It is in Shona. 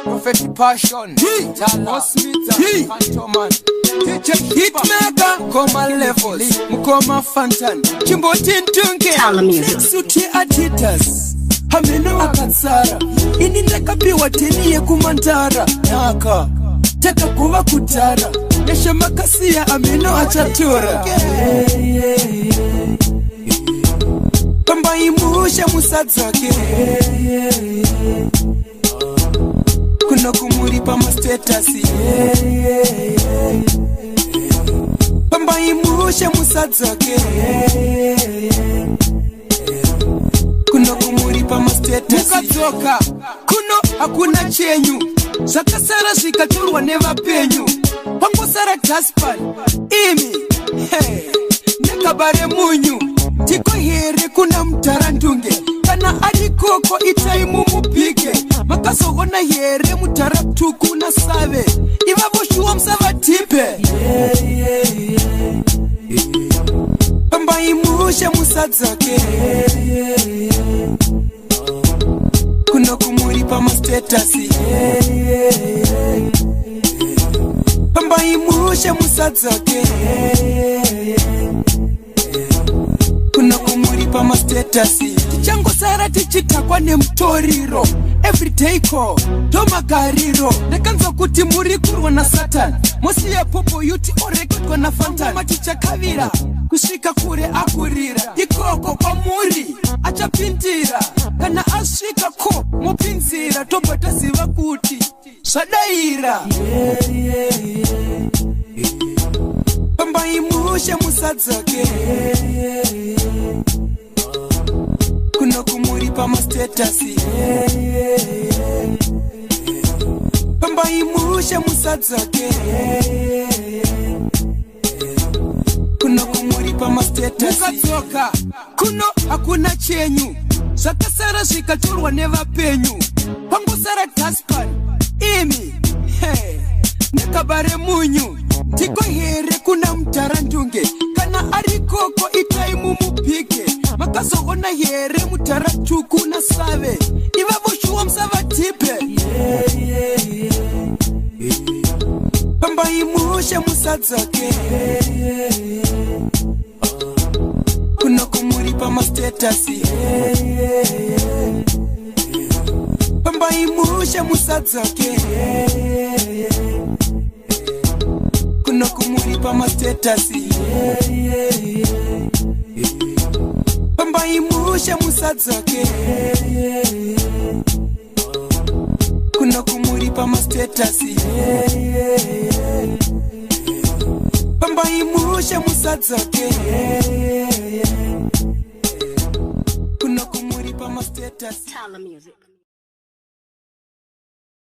Prophetic Passion, Tala, Smith, Cantoman, Hitmaker, Coma Levels, Mukoma Fantan, Chimbotin Tunke, Suti Adidas, Hameno Akatsara, Inindaka Piwa Teni Kumantara, Naka, Taka Kuwa Kutara, Neshamakasia Ameno Achatura. Pamba imusha musadzake Kuna kumuripa ma status Pamba imusha musadzake Kuna kumuripa ma status Mukadzoka kuno hakuna chenyu Zakasara zikaturwa neva penyu Pangosara gaspan imi Nekabare munyu Tiko here kuna mtarandunge Kana adikoko itaimu mupike Makasogona here mutaratuku na save Ivavushua msava tipe Pamba imusha musadzake Kuna kumuripa ma status Pamba imusha musadzake Kuna kumuripa ma status Chango sara tichitakwa nemtoriro Everyday call, domagariro Nekanza kuti muri kurwa na Satan Mosi ya popo yuti orekutwa na Fantan Maticha kavira, kushika kure akurira Ikoko kwa muri, achapindira Kana ashika ko, mopinzira Tombata siva kuti, shadaira Pamba imusha musadzake Kuna kumuripa ma status Pamba imusha musadzake Kuna kumuripa ma status Mukadzoka kuno hakuna chenyu Zakasara zikaturwa neva penyu Pangosara gaspan imi Nekabare munyu Tiko here kuna mtarandunge Kana arikoko itaimu mupike Makasogona here mutaratuku na save Ivavushua msava tipe Pamba imusha musadzake Kuna kumuripa ma status Pamba imusha musadzake Kuna kumuripa ma status Pamba imusha musadzake Kuna kumuripa ma status Pamba imusha musadzake Kuna kumuripa ma status Tala music.